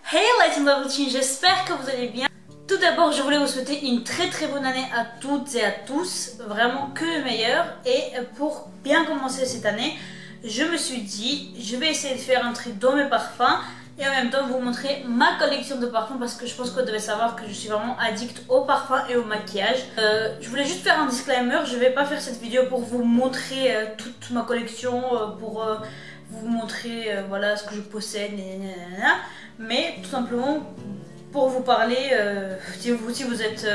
Hey Light and Team, j'espère que vous allez bien. Tout d'abord, je voulais vous souhaiter une très bonne année à toutes et à tous, vraiment que le meilleur. Et pour bien commencer cette année, je me suis dit, je vais essayer de faire un tri dans mes parfums et en même temps vous montrer ma collection de parfums parce que je pense que vous devez savoir que je suis vraiment addict aux parfums et au maquillage. Je voulais juste faire un disclaimer, je vais pas faire cette vidéo pour vous montrer toute ma collection, pour vous montrer voilà ce que je possède, mais tout simplement pour vous parler, si vous êtes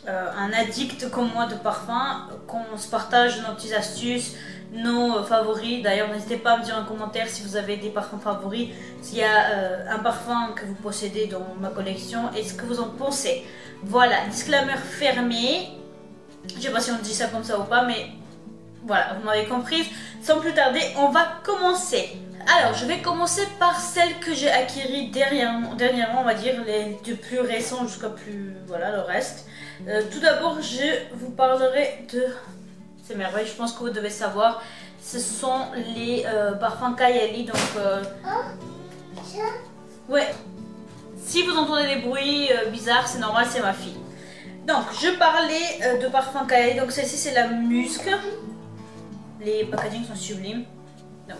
un addict comme moi de parfums, qu'on se partage nos petites astuces, nos favoris. D'ailleurs, n'hésitez pas à me dire en commentaire si vous avez des parfums favoris, s'il y a un parfum que vous possédez dans ma collection et ce que vous en pensez. Voilà, disclaimer fermé. Je sais pas si on dit ça comme ça ou pas, mais voilà, vous m'avez comprise. Sans plus tarder, on va commencer. Alors, je vais commencer par celle que j'ai acquérie dernièrement, on va dire, les de plus récents jusqu'à plus, voilà, le reste. Tout d'abord, je vous parlerai de ces merveilles, je pense que vous devez savoir. Ce sont les parfums Kylie, donc... ouais, si vous entendez des bruits bizarres, c'est normal, c'est ma fille. Donc, je parlais de parfums Kylie, donc celle-ci c'est la musc. Les packagings sont sublimes. Donc,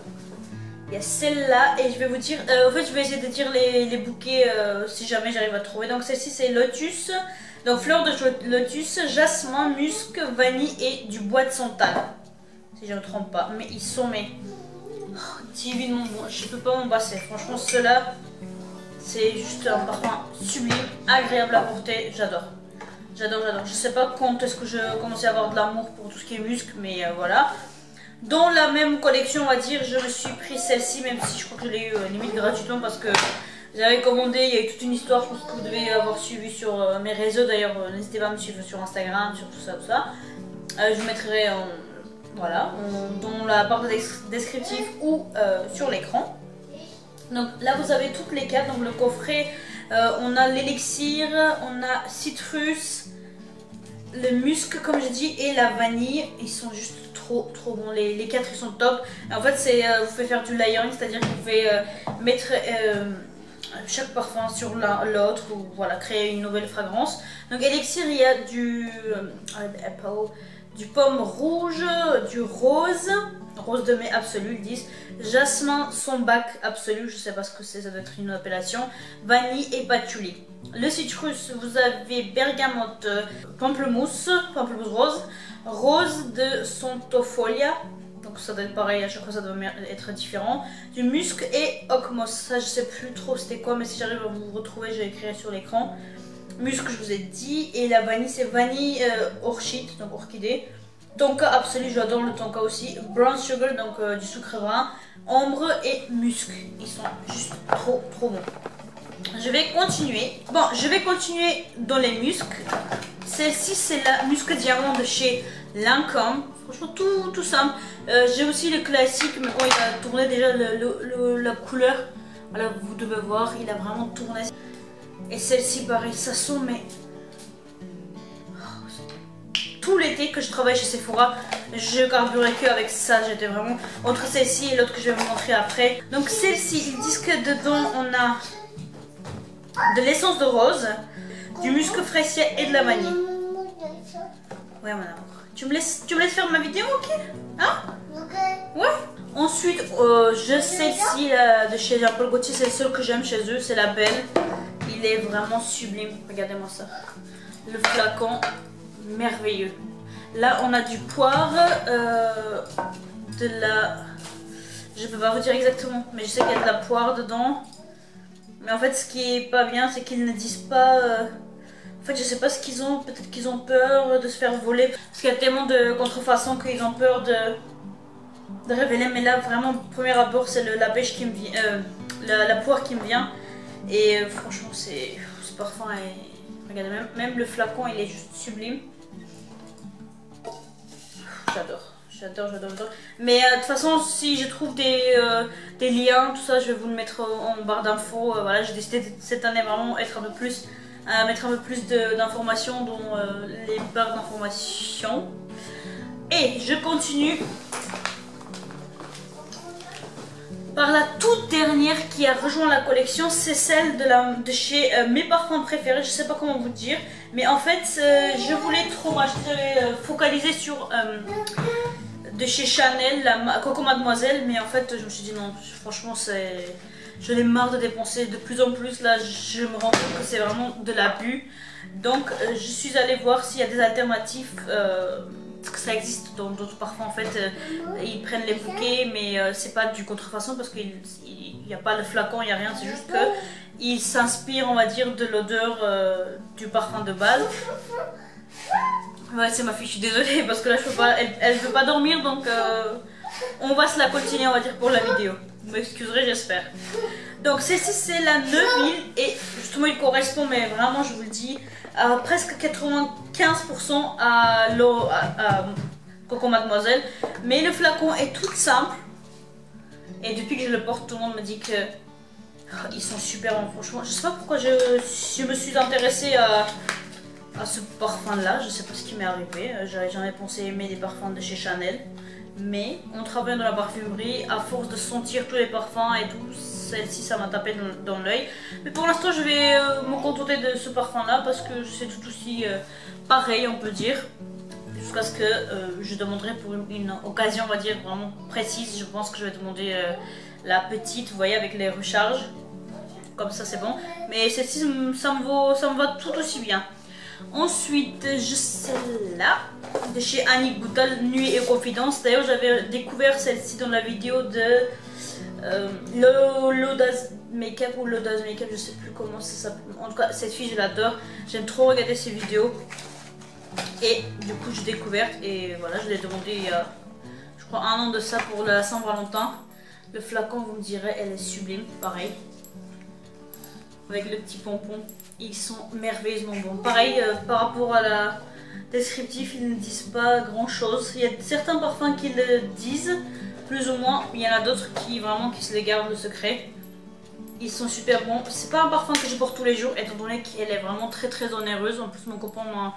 il y a celle-là et je vais vous dire, en fait je vais essayer de dire les bouquets si jamais j'arrive à trouver. Donc celle-ci c'est lotus, donc fleur de lotus, jasmin, musc, vanille et du bois de santal. Si je ne me trompe pas, mais ils sont divinement bons, je peux pas m'en passer. Franchement ceux-là, c'est juste un parfum sublime, agréable à porter, j'adore. J'adore. Je sais pas quand est-ce que je commençais à avoir de l'amour pour tout ce qui est musc, mais voilà. Dans la même collection, on va dire, je me suis pris celle-ci, même si je crois que je l'ai eu limite gratuitement parce que j'avais commandé, il y a eu toute une histoire, je pense que vous devez avoir suivi sur mes réseaux. D'ailleurs, n'hésitez pas à me suivre sur Instagram, sur tout ça. Je vous mettrai voilà, dans la barre descriptive ou sur l'écran. Donc là, vous avez toutes les cartes, donc le coffret, on a l'élixir, on a citrus, le musc comme j'ai dit et la vanille. Ils sont juste trop bons, les quatre ils sont top. En fait c'est vous pouvez faire du layering, c'est à dire que vous pouvez mettre chaque parfum sur l'autre ou voilà, créer une nouvelle fragrance. Donc élixir, il y a du pomme rouge, du rose de mai absolu, ils disent, jasmin sombac absolu, je sais pas ce que c'est, ça doit être une appellation, vanille et patchouli. Le citrus, vous avez bergamote, pamplemousse rose de santofolia, donc ça doit être pareil, à chaque fois ça doit être différent, du musc et ocmos, ça je sais plus trop c'était quoi, mais si j'arrive à vous retrouver je vais écrire sur l'écran. Musc je vous ai dit, et la vanille c'est vanille orchide, donc orchidée. Tonka absolu, j'adore le tonka aussi. Brown sugar, donc du sucre brun. Ambre et musc. Ils sont juste trop bons. Je vais continuer. Bon, je vais continuer dans les muscs. Celle-ci, c'est la musc diamant de chez Lancôme. Franchement, tout simple. J'ai aussi le classique, mais bon, il a tourné déjà la couleur. Voilà, vous devez voir, il a vraiment tourné. Et celle-ci, pareil, ça sent, mais... tout l'été que je travaille chez Sephora, je carburais que avec ça. J'étais vraiment entre celle-ci et l'autre que je vais vous montrer après. Donc celle-ci, ils disent que dedans on a de l'essence de rose, du musc fraisier et de la vanille. Ouais, mon amour. Tu me laisses faire ma vidéo, ok? Hein? Ouais. Ensuite, je sais celle-ci de chez Jean-Paul Gaultier, c'est le seul que j'aime chez eux, c'est la belle. Il est vraiment sublime. Regardez-moi ça. Le flacon. Merveilleux. Là on a du poire, de la... je peux pas vous dire exactement, mais je sais qu'il y a de la poire dedans. Mais en fait ce qui est pas bien c'est qu'ils ne disent pas... En fait je sais pas ce qu'ils ont, peut-être qu'ils ont peur de se faire voler. Parce qu'il y a tellement de contrefaçons qu'ils ont peur de révéler. Mais là vraiment premier abord c'est la pêche qui me vient, la poire qui me vient. Et franchement ce parfum est... Regardez, même le flacon il est juste sublime. J'adore. Mais de toute façon, si je trouve des liens, tout ça, je vais vous le mettre en barre d'infos. Voilà, j'ai décidé cette année vraiment mettre un peu plus d'informations dans les barres d'informations. Et je continue par la toute dernière qui a rejoint la collection, c'est celle de chez mes parfums préférés, je sais pas comment vous dire, mais en fait je voulais trop m'acheter, focaliser sur de chez Chanel, la Coco Mademoiselle, mais en fait je me suis dit non, franchement je l'ai marre de dépenser de plus en plus, là je me rends compte que c'est vraiment de l'abus, donc je suis allée voir s'il y a des alternatives. Parce que ça existe dans d'autres parfums en fait, ils prennent les bouquets mais c'est pas du contrefaçon parce qu'il n'y a pas le flacon, il n'y a rien, c'est juste que ils s'inspirent on va dire de l'odeur du parfum de base. Ouais c'est ma fille, je suis désolée parce que là je peux pas, elle veut pas dormir donc on va se la continuer on va dire pour la vidéo. Vous m'excuserez j'espère. Donc celle-ci c'est la 9000 et justement il correspond mais vraiment je vous le dis à presque 95% à Coco Mademoiselle, mais le flacon est tout simple et depuis que je le porte tout le monde me dit que ils sont super bons franchement. Je sais pas pourquoi je me suis intéressée à ce parfum là, je sais pas ce qui m'est arrivé, j'en ai pensé aimer des parfums de chez Chanel, mais en travaillant dans la parfumerie, à force de sentir tous les parfums et tout, celle-ci ça m'a tapé dans l'œil. Mais pour l'instant je vais me contenter de ce parfum là parce que c'est tout aussi pareil on peut dire. Jusqu'à ce que je demanderai pour une occasion on va dire vraiment précise. Je pense que je vais demander la petite, vous voyez avec les recharges. Comme ça c'est bon. Mais celle-ci ça me va tout aussi bien. Ensuite, je celle-là de chez Annick Goutal, Nuit et Confidence. D'ailleurs, j'avais découvert celle-ci dans la vidéo de l'Audace Makeup ou l'Audace Makeup, je sais plus comment ça s'appelle. En tout cas, cette fille, je l'adore. J'aime trop regarder ses vidéos. Et du coup, j'ai découvert et voilà, je l'ai demandé il y a, je crois, 1 an de ça pour la Saint-Valentin. Le flacon, vous me direz, elle est sublime, pareil. Avec le petit pompon. Ils sont merveilleusement bons. Pareil, par rapport à la descriptif, ils ne disent pas grand chose. Il y a certains parfums qui le disent, plus ou moins. Il y en a d'autres qui vraiment qui se les gardent le secret. Ils sont super bons. C'est pas un parfum que je porte tous les jours, étant donné qu'elle est vraiment très onéreuse. En plus, mon copain m'a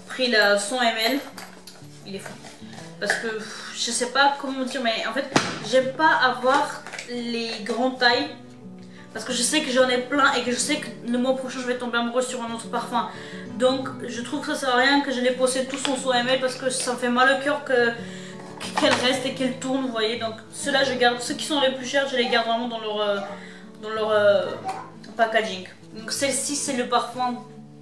pris la 100 ml. Il est fou. Parce que je sais pas comment dire, mais en fait, j'aime pas avoir les grandes tailles. Parce que je sais que j'en ai plein et que je sais que le mois prochain je vais tomber amoureuse sur un autre parfum. Donc je trouve que ça sert à rien que je les possède tous en 100 ml parce que ça me fait mal au cœur qu'elles restent et qu'elles tournent, vous voyez. Donc ceux-là je garde, ceux qui sont les plus chers je les garde vraiment dans leur packaging. Donc celle-ci c'est le parfum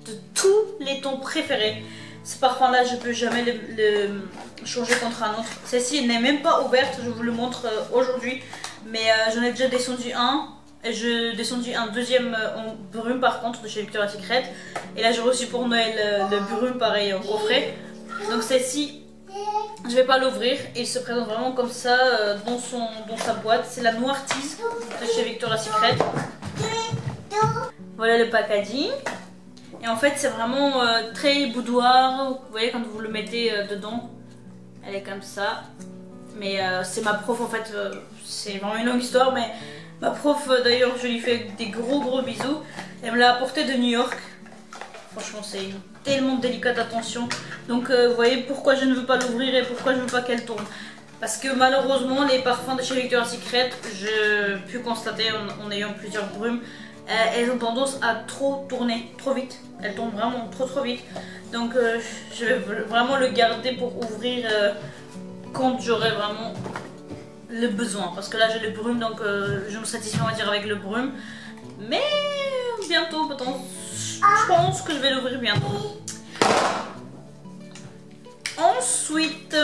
de tous les tons préférés. Ce parfum là je peux jamais le changer contre un autre. Celle-ci n'est même pas ouverte, je vous le montre aujourd'hui. Mais j'en ai déjà descendu un. Je descendu un deuxième en brume par contre de chez Victoria's Secret. Et là j'ai reçu pour Noël le brume pareil en coffret. Donc celle-ci je vais pas l'ouvrir. Il se présente vraiment comme ça dans sa boîte. C'est la Noirtise de chez Victoria's Secret. Voilà le packaging. Et en fait c'est vraiment très boudoir. Vous voyez quand vous le mettez dedans. Elle est comme ça. Mais c'est ma prof en fait. C'est vraiment une longue histoire mais... Ma prof d'ailleurs je lui fais des gros bisous. Elle me l'a apporté de New York. Franchement c'est une tellement délicate attention. Donc vous voyez pourquoi je ne veux pas l'ouvrir et pourquoi je ne veux pas qu'elle tourne. Parce que malheureusement les parfums de chez Victoria's Secret, j'ai pu constater en ayant plusieurs brumes, elles ont tendance à trop tourner, trop vite. Elles tournent vraiment trop vite. Donc je vais vraiment le garder pour ouvrir quand j'aurai vraiment... le besoin parce que là j'ai le brume donc je me satisfais on va dire avec le brume mais bientôt peut-être je pense que je vais l'ouvrir bientôt. Ensuite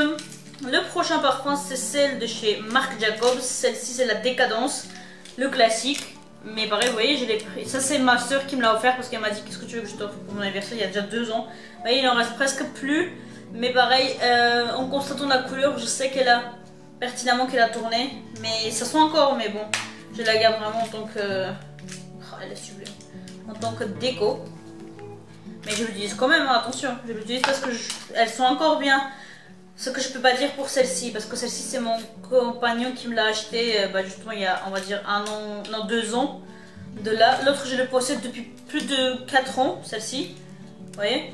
le prochain parfum c'est celle de chez Marc Jacobs. Celle-ci c'est la Décadence, le classique, mais pareil vous voyez je l'ai pris, ça c'est ma soeur qui me l'a offert parce qu'elle m'a dit qu'est-ce que tu veux que je t'offre pour mon anniversaire il y a déjà 2 ans. Vous voyez il en reste presque plus mais pareil en constatant la couleur je sais qu'elle a pertinemment qu'elle a tourné, mais ça sent encore, mais bon, je la garde vraiment en tant que... Oh, elle est sublime. En tant que déco. Mais je l'utilise quand même, hein, attention, je l'utilise parce que elles sont encore bien. Ce que je peux pas dire pour celle-ci, parce que celle-ci c'est mon compagnon qui me l'a acheté justement il y a, on va dire 1 an, non 2 ans. De là, l'autre je le possède depuis plus de 4 ans, celle-ci, vous voyez.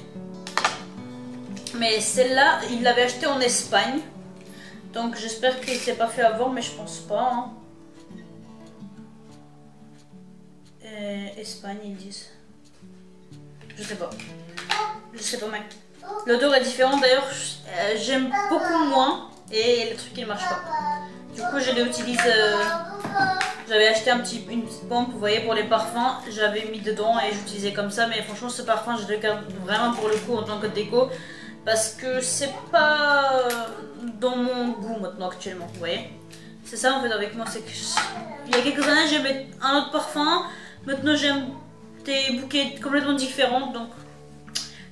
Mais celle-là, il l'avait acheté en Espagne. Donc j'espère qu'il ne s'est pas fait avoir, mais je pense pas. Hein. Espagne, ils disent. Je sais pas. Je sais pas, mec. L'odeur est différente d'ailleurs. J'aime beaucoup moins et le truc il marche pas. Du coup, je l'utilise. J'avais acheté une petite pompe, vous voyez, pour les parfums. J'avais mis dedans et j'utilisais comme ça. Mais franchement, ce parfum, je le garde vraiment pour le coup en tant que déco. Parce que c'est pas dans mon goût maintenant actuellement, vous voyez. C'est ça en fait avec moi, c'est que il y a quelques années j'aimais un autre parfum. Maintenant j'aime des bouquets complètement différents, donc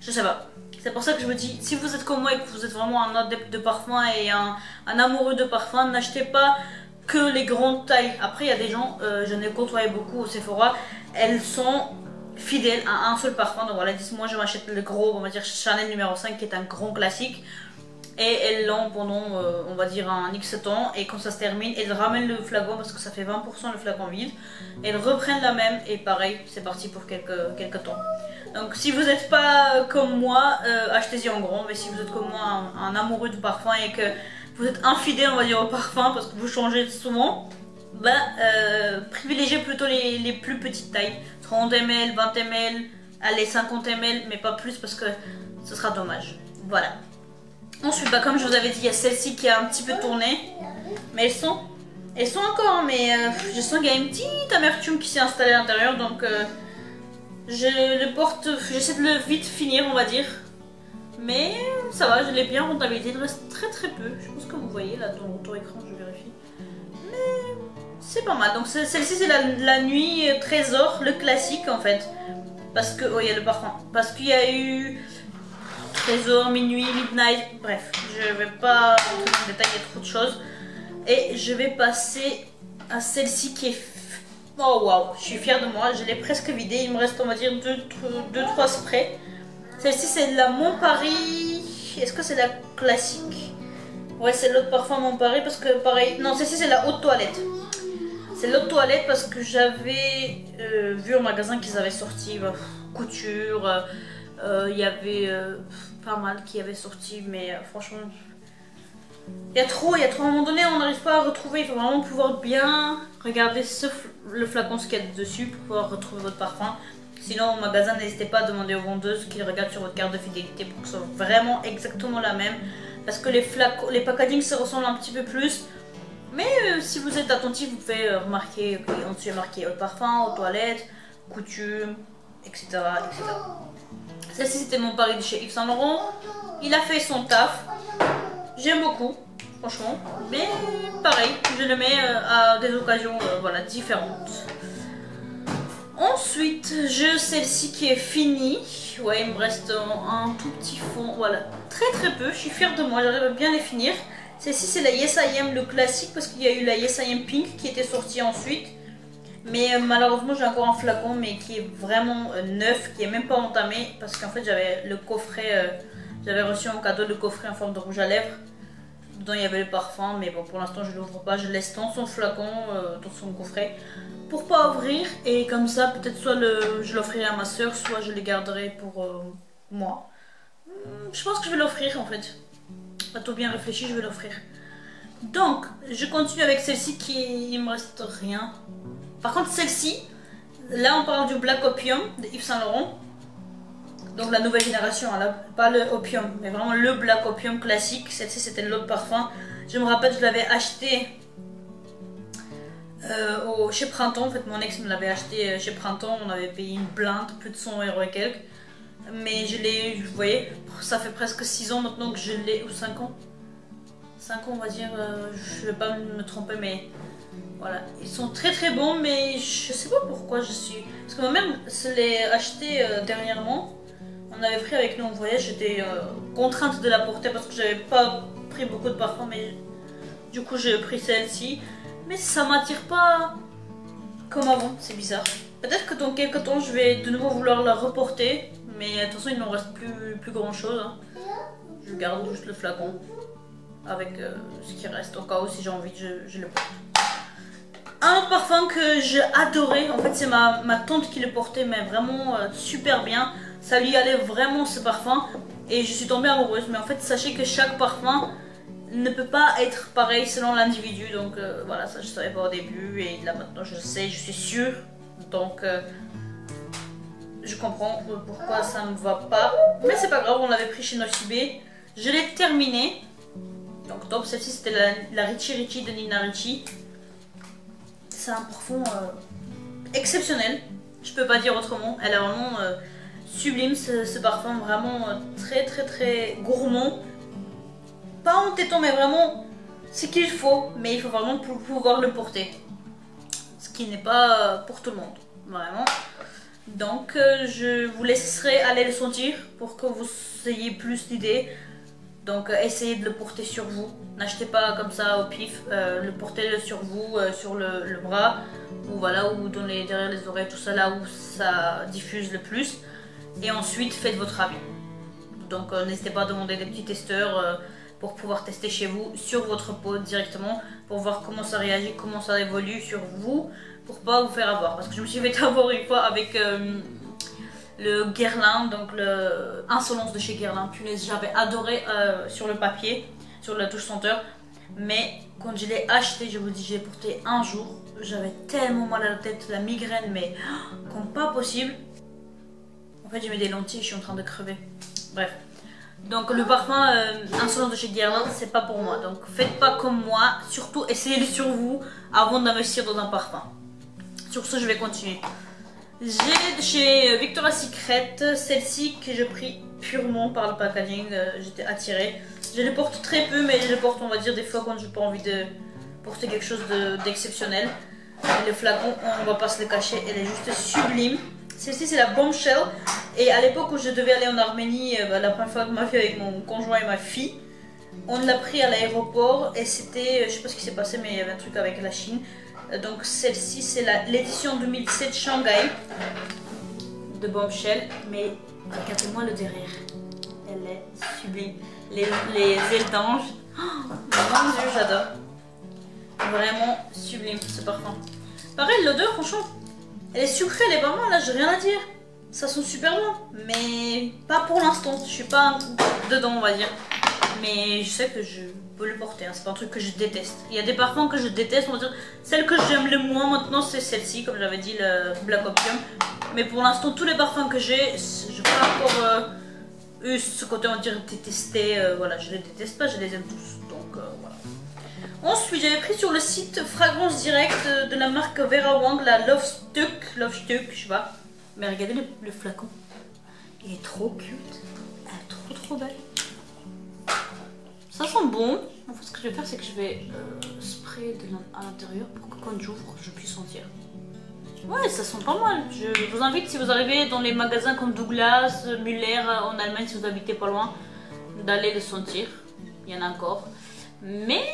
je sais pas. C'est pour ça que je me dis, si vous êtes comme moi et que vous êtes vraiment un adepte de parfum et un amoureux de parfum, n'achetez pas que les grandes tailles. Après il y a des gens, j'en ai côtoyé beaucoup au Sephora, elles sont fidèles à un seul parfum. Donc voilà, moi je m'achète le gros, on va dire Chanel numéro 5 qui est un grand classique. Et elles l'ont pendant, on va dire, un X temps. Et quand ça se termine, elles ramènent le flacon parce que ça fait 20% le flacon vide. Elles reprennent la même et pareil, c'est parti pour quelques temps. Donc si vous n'êtes pas comme moi, achetez-y en grand. Mais si vous êtes comme moi, un amoureux du parfum et que vous êtes infidèle, on va dire, au parfum parce que vous changez souvent, bah, privilégiez plutôt les plus petites tailles. 30 ml, 20 ml, allez 50 ml, mais pas plus parce que ce sera dommage. Voilà. Ensuite, bah, comme je vous avais dit, il y a celle-ci qui a un petit peu tourné. Mais elles sont encore, mais je sens qu'il y a une petite amertume qui s'est installée à l'intérieur. Donc je le porte, j'essaie de le vite finir, on va dire. Mais ça va, je l'ai bien rentabilisé. Il reste très peu. Je pense que vous voyez là dans l'auto-écran, je vérifie. Mais c'est pas mal. Donc celle-ci c'est la nuit trésor, le classique en fait. Parce que, oh il y a le parfum. Parce qu'il y a eu trésor, minuit, midnight, bref. Je vais pas rentrer dans le détail, il y a trop de choses. Et je vais passer à celle-ci qui est... Oh waouh, je suis fière de moi, je l'ai presque vidée. Il me reste on va dire 2-3 sprays. Celle-ci c'est la Mon Paris. Est-ce que c'est la classique? Ouais, c'est l'autre parfum Mon Paris parce que pareil... Non, celle-ci c'est la haute toilette. C'est l'autre toilette parce que j'avais vu au magasin qu'ils avaient sorti couture, il y avait pas mal qui avaient sorti, mais franchement, il y a trop, à un moment donné on n'arrive pas à retrouver, il faut vraiment pouvoir bien regarder le flacon, ce qu'il y a dessus pour pouvoir retrouver votre parfum. Sinon au magasin, n'hésitez pas à demander aux vendeuses qu'ils regardent sur votre carte de fidélité pour que ce soit vraiment exactement la même. Parce que les flacons, les packagings se ressemblent un petit peu plus. Mais si vous êtes attentif, vous pouvez remarquer qu'en dessous est marqué parfum, aux toilettes, coutume, etc. etc. Celle-ci c'était Mon Paris de chez Yves Saint Laurent. Il a fait son taf. J'aime beaucoup, franchement. Mais pareil, je le mets à des occasions voilà, différentes. Ensuite, j'ai celle-ci qui est finie. Ouais, il me reste un tout petit fond. Voilà, très peu. Je suis fière de moi, j'arrive à bien les finir. Celle-ci c'est la Yes I Am, le classique, parce qu'il y a eu la Yes I Am Pink qui était sortie ensuite. Mais malheureusement j'ai encore un flacon mais qui est vraiment neuf, qui est même pas entamé. Parce qu'en fait j'avais le coffret, j'avais reçu en cadeau le coffret en forme de rouge à lèvres. Dedans il y avait le parfum, mais bon pour l'instant je l'ouvre pas. Je laisse dans son flacon, dans son coffret, pour pas ouvrir. Et comme ça peut-être soit je l'offrirai à ma soeur, soit je le garderai pour moi. Je pense que je vais l'offrir en fait. Pas tout bien réfléchi, je vais l'offrir. Donc, je continue avec celle-ci qui il me reste rien. Par contre, celle-ci, là on parle du Black Opium de Yves Saint Laurent. Donc la nouvelle génération, hein, là, pas le Opium, mais vraiment le Black Opium classique. Celle-ci c'était l'autre parfum. Je me rappelle, je l'avais acheté chez Printemps. En fait, mon ex me l'avait acheté chez Printemps. On avait payé une blinde, plus de 100 € et quelques. Mais je l'ai, vous voyez, ça fait presque 6 ans maintenant que je l'ai, ou 5 ans. 5 ans on va dire, je vais pas me tromper, mais voilà. Ils sont très bons, mais je sais pas pourquoi je suis... Parce que moi-même, je l'ai acheté dernièrement. On avait pris avec nous en voyage, j'étais contrainte de la porter parce que j'avais pas pris beaucoup de parfums, mais du coup j'ai pris celle-ci. Mais ça m'attire pas comme avant, c'est bizarre. Peut-être que dans quelques temps je vais de nouveau vouloir la reporter. Mais attention, il ne me reste plus grand chose. Hein. Je garde juste le flacon avec ce qui reste. Au cas où, si j'ai envie, je le porte. Un autre parfum que j'ai adoré, en fait, c'est ma tante qui le portait, mais vraiment super bien. Ça lui allait vraiment ce parfum. Et je suis tombée amoureuse. Mais en fait, sachez que chaque parfum ne peut pas être pareil selon l'individu. Donc voilà, ça je ne savais pas au début. Et là maintenant, je sais, je suis sûre Donc je comprends pourquoi ça ne me va pas. Mais c'est pas grave, on l'avait pris chez Nocibé. Je l'ai terminé. Donc top, celle-ci c'était la Richie Richie de Nina Ricci. C'est un parfum exceptionnel. Je peux pas dire autrement. Elle est vraiment sublime ce parfum. Vraiment très gourmand. Pas entêtant mais vraiment ce qu'il faut. Mais il faut vraiment pouvoir le porter. Ce qui n'est pas pour tout le monde. Vraiment. Donc je vous laisserai aller le sentir pour que vous ayez plus d'idées. Donc essayez de le porter sur vous. N'achetez pas comme ça au pif. Le portez-le sur vous, sur le bras. Ou voilà, ou derrière les oreilles, tout ça là où ça diffuse le plus. Et ensuite faites votre avis. Donc n'hésitez pas à demander des petits testeurs pour pouvoir tester chez vous sur votre peau directement. Pour voir comment ça réagit, comment ça évolue sur vous. Pour pas vous faire avoir. Parce que je me suis fait avoir une fois avec le Guerlain, donc le Insolence de chez Guerlain. Punaise, j'avais adoré sur le papier, sur la touche senteur. Mais quand je l'ai acheté, je vous dis, j'ai porté un jour. J'avais tellement mal à la tête, la migraine, mais comme pas possible. En fait, j'ai mis des lentilles, je suis en train de crever. Bref. Donc le parfum Insolence de chez Guerlain, c'est pas pour moi. Donc faites pas comme moi. Surtout, essayez-le sur vous avant d'investir dans un parfum. Sur ce, je vais continuer. J'ai chez Victoria's Secret celle-ci que j'ai pris purement par le packaging. J'étais attirée. Je les porte très peu, mais je les porte, on va dire, des fois quand j'ai pas envie de porter quelque chose d'exceptionnel. Le flacon, on va pas se le cacher, elle est juste sublime. Celle-ci, c'est la Bombshell. Et à l'époque où je devais aller en Arménie, la première fois de ma vie avec mon conjoint et ma fille, on l'a pris à l'aéroport et c'était, je sais pas ce qui s'est passé, mais il y avait un truc avec la Chine. Donc celle-ci c'est l'édition 2017 Shanghai de Bombshell, mais regardez-moi le derrière, elle est sublime, les ailes d'ange, oh, mon dieu j'adore, vraiment sublime ce parfum. Pareil l'odeur franchement, elle est sucrée, elle est pas mal là, j'ai rien à dire, ça sent super bon, mais pas pour l'instant, je suis pas dedans on va dire, mais je sais que je peux le porter, hein. C'est pas un truc que je déteste. Il y a des parfums que je déteste, on va dire. Celle que j'aime le moins maintenant, c'est celle-ci, comme j'avais dit, le Black Opium. Mais pour l'instant, tous les parfums que j'ai, je n'ai pas encore eu ce côté, on va dire, détesté. Voilà, je les déteste pas, je les aime tous. Donc voilà. Ensuite, j'avais pris sur le site Fragrance Direct de la marque Vera Wang, la Love Stuck, je sais pas. Mais regardez le flacon. Il est trop cute. Elle est trop belle. Ça sent bon. En fait, ce que je vais faire, c'est que je vais sprayer à l'intérieur pour que quand j'ouvre, je puisse sentir. Ouais, ça sent pas mal. Je vous invite, si vous arrivez dans les magasins comme Douglas, Müller en Allemagne, si vous habitez pas loin, d'aller le sentir. Il y en a encore. Mais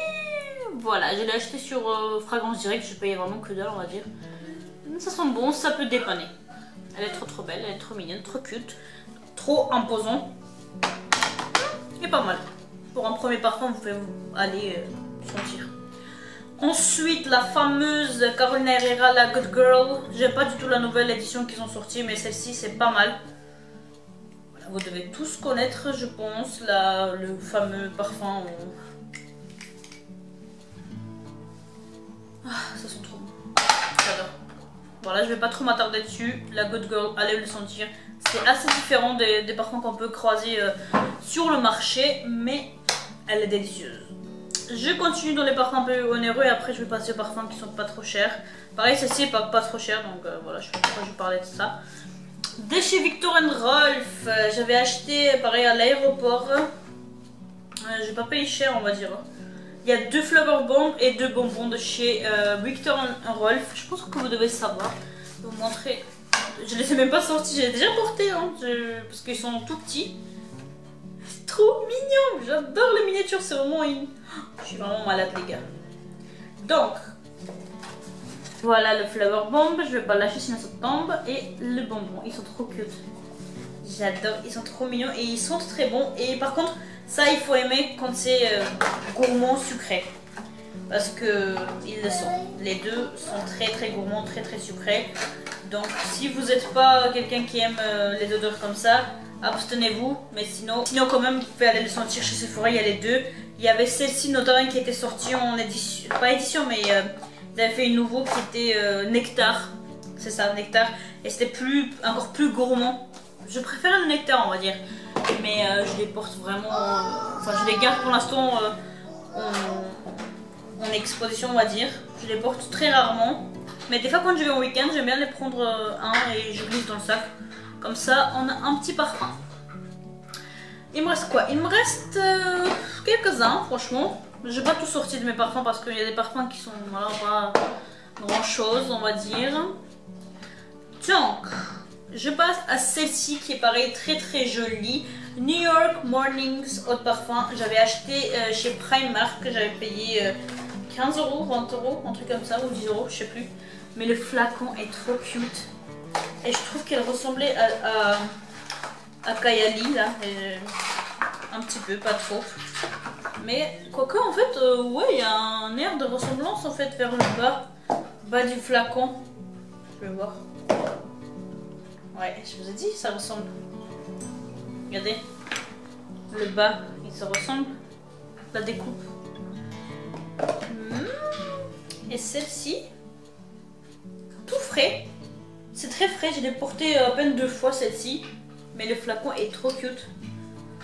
voilà, je l'ai acheté sur Fragrance Direct. Je payais vraiment que dalle, on va dire. Ça sent bon, ça peut dépanner. Elle est trop belle, elle est trop mignonne, trop cute, trop imposant. Et pas mal. Pour un premier parfum, vous pouvez aller sentir. Ensuite, la fameuse Carolina Herrera, la Good Girl. J'aime pas du tout la nouvelle édition qu'ils ont sortie, mais celle-ci, c'est pas mal. Voilà, vous devez tous connaître, je pense, le fameux parfum. Ah, ça sent trop bon. J'adore. Voilà, je vais pas trop m'attarder dessus. La Good Girl, allez le sentir. C'est assez différent des parfums qu'on peut croiser sur le marché, mais elle est délicieuse. Je continue dans les parfums un peu onéreux et après je vais passer aux parfums qui sont pas trop chers. Pareil, celle-ci est pas trop chère, donc voilà, je sais pas pourquoi je parlais de ça. De chez Viktor & Rolf, j'avais acheté pareil à l'aéroport. J'ai pas payé cher, on va dire. Il y a 2 Flower Bombs et 2 bonbons de chez Viktor & Rolf. Je pense que vous devez savoir. Je vais vous montrer. Je les ai même pas sortis, j'ai déjà porté hein, parce qu'ils sont tout petits. C'est trop mignon, j'adore les miniatures, c'est vraiment une... Je suis vraiment malade les gars. Donc, voilà le Flower Bomb, je vais pas lâcher sinon ça tombe. Et le bonbon, ils sont trop cute. J'adore, ils sont trop mignons et ils sentent très bons. Et par contre, ça il faut aimer quand c'est gourmand sucré. Parce que ils le sont. Les deux sont très gourmands, très sucrés. Donc si vous n'êtes pas quelqu'un qui aime les odeurs comme ça, abstenez-vous. Mais sinon quand même, vous pouvez aller le sentir chez Sephora, il y a les deux. Il y avait celle-ci notamment qui était sortie en édition, pas édition, mais ils avaient fait une nouveau qui était Nectar. c'est ça, nectar. Et c'était encore plus gourmand. Je préfère le nectar, on va dire. Mais je les porte vraiment... Enfin, je les garde pour l'instant en exposition, on va dire. Je les porte très rarement. Mais des fois, quand je vais en week-end, j'aime bien les prendre un et je glisse dans le sac. Comme ça, on a un petit parfum. Il me reste quoi? Il me reste quelques-uns, franchement. Je n'ai pas tout sorti de mes parfums parce qu'il y a des parfums qui sont voilà, pas grand-chose, on va dire. Donc, je passe à celle-ci qui est pareil, très très jolie. New York Mornings Eau de Parfum. J'avais acheté chez Primark, j'avais payé 15 €, 20 €, un truc comme ça, ou 10 €, je sais plus. Mais le flacon est trop cute. Et je trouve qu'elle ressemblait à Kayali, là. Un petit peu, pas trop. Mais quoique, en fait, ouais, il y a un air de ressemblance en fait vers le bas du flacon. Je vais voir. Ouais, je vous ai dit, ça ressemble. Regardez, le bas, il se ressemble. La découpe. Et celle-ci, tout frais. C'est très frais, je l'ai porté à peine 2 fois celle-ci. Mais le flacon est trop cute.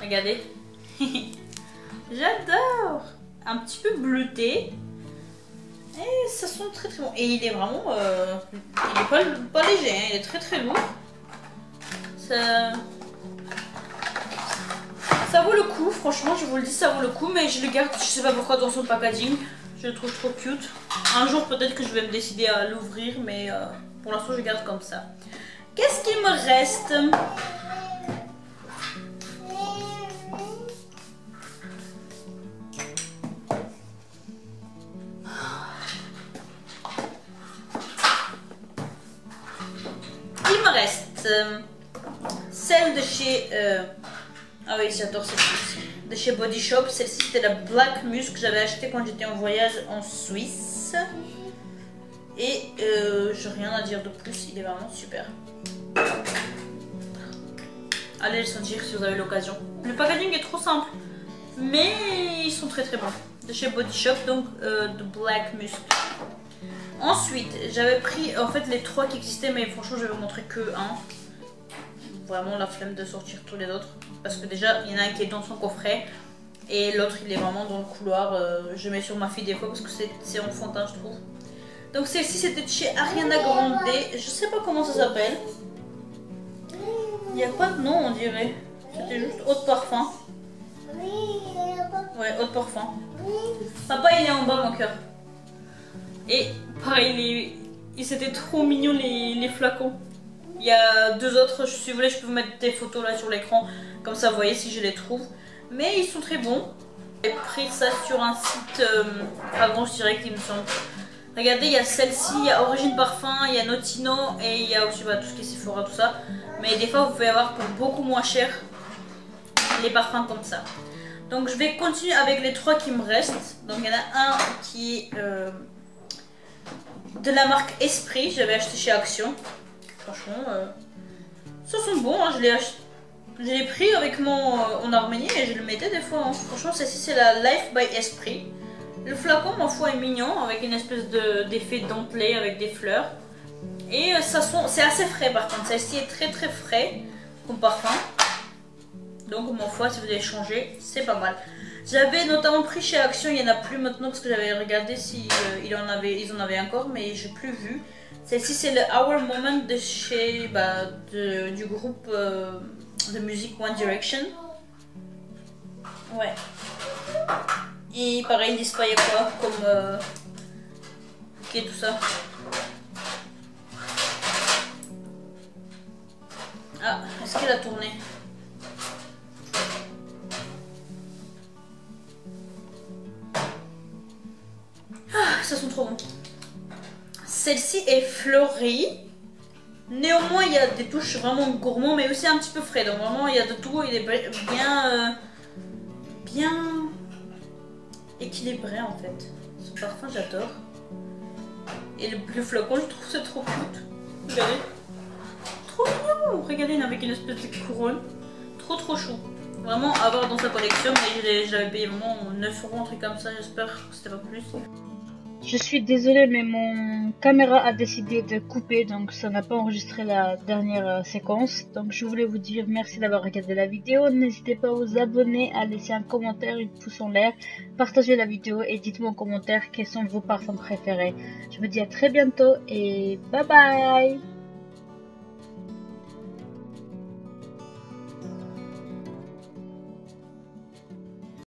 Regardez. J'adore. Un petit peu bleuté. Et ça sent très très bon. Et il est vraiment... il est pas léger, hein, il est très très lourd. Ça vaut le coup, franchement, je vous le dis, ça vaut le coup. Mais je le garde, je sais pas pourquoi, dans son packaging. Je le trouve trop cute. Un jour, peut-être que je vais me décider à l'ouvrir. Mais pour l'instant, je garde comme ça. Qu'est-ce qu'il me reste ? Il me reste celle de chez... Ah oui, j'adore celle-ci. De chez Body Shop. Celle-ci, c'était la Black Musk que j'avais acheté quand j'étais en voyage en Suisse. Et j'ai rien à dire de plus. Il est vraiment super. Allez le sentir si vous avez l'occasion. Le packaging est trop simple. Mais ils sont très très bons. De chez Body Shop, donc de Black Musk. Ensuite, j'avais pris en fait les 3 qui existaient, mais franchement, je vais vous montrer que un. Vraiment la flemme de sortir tous les autres. Parce que déjà, il y en a un qui est dans son coffret. Et l'autre, il est vraiment dans le couloir. Je mets sur ma fille des fois parce que c'est enfantin, je trouve. Donc celle-ci, c'était de chez Ariana Grande. Je sais pas comment ça s'appelle. Il n'y a pas de nom, on dirait. C'était juste eau de parfum. Ouais, eau de parfum. Papa, il est en bas, mon cœur. Et pareil, c'était trop mignon les flacons. Il y a 2 autres, si vous voulez, je peux vous mettre des photos là sur l'écran. Comme ça, vous voyez si je les trouve. Mais ils sont très bons. J'ai pris ça sur un site Fragrance Direct, il me semble. Regardez, il y a celle-ci, il y a Origine Parfum, il y a Notino et il y a aussi tout ce qui est Sephora, tout ça. Mais des fois, vous pouvez avoir pour beaucoup moins cher les parfums comme ça. Donc, je vais continuer avec les 3 qui me restent. Donc, il y en a un qui est de la marque Esprit. J'avais acheté chez Action. Franchement, ça sent bon. Hein, je l'ai pris avec en Arménie et je le mettais des fois. Hein. Franchement, celle-ci, c'est la Life by Esprit. Le flacon, ma foi, est mignon avec une espèce d'effet dentelé avec des fleurs. Et ça sent, c'est assez frais par contre. Celle-ci est très très frais comme parfum. Donc, ma foi, si vous allez changer, c'est pas mal. J'avais notamment pris chez Action, il n'y en a plus maintenant parce que j'avais regardé si ils en avaient encore, mais j'ai plus vu. Celle-ci, c'est le Our Moment de chez du groupe de musique One Direction. Ouais. Et pareil, ils disent pas il y a quoi comme ok, tout ça. Ah, est-ce qu'elle a tourné? Ah, ça sent trop bon. Celle-ci est fleurie. Néanmoins, il y a des touches vraiment gourmands, mais aussi un petit peu frais. Donc vraiment, il y a de tout. Il est bien équilibré en fait. Ce parfum, j'adore. Et le flacon, je trouve c'est trop cute. Regardez. Trop mignon. Regardez, avec une espèce de couronne. Trop chou. Vraiment à avoir dans sa collection. Mais j'avais payé vraiment 9 €, un truc comme ça. J'espère que c'était pas plus. Je suis désolée, mais mon caméra a décidé de couper, donc ça n'a pas enregistré la dernière séquence. Donc je voulais vous dire merci d'avoir regardé la vidéo. N'hésitez pas à vous abonner, à laisser un commentaire, une pouce en l'air, partagez la vidéo et dites-moi en commentaire quels sont vos parfums préférés. Je vous dis à très bientôt et bye bye!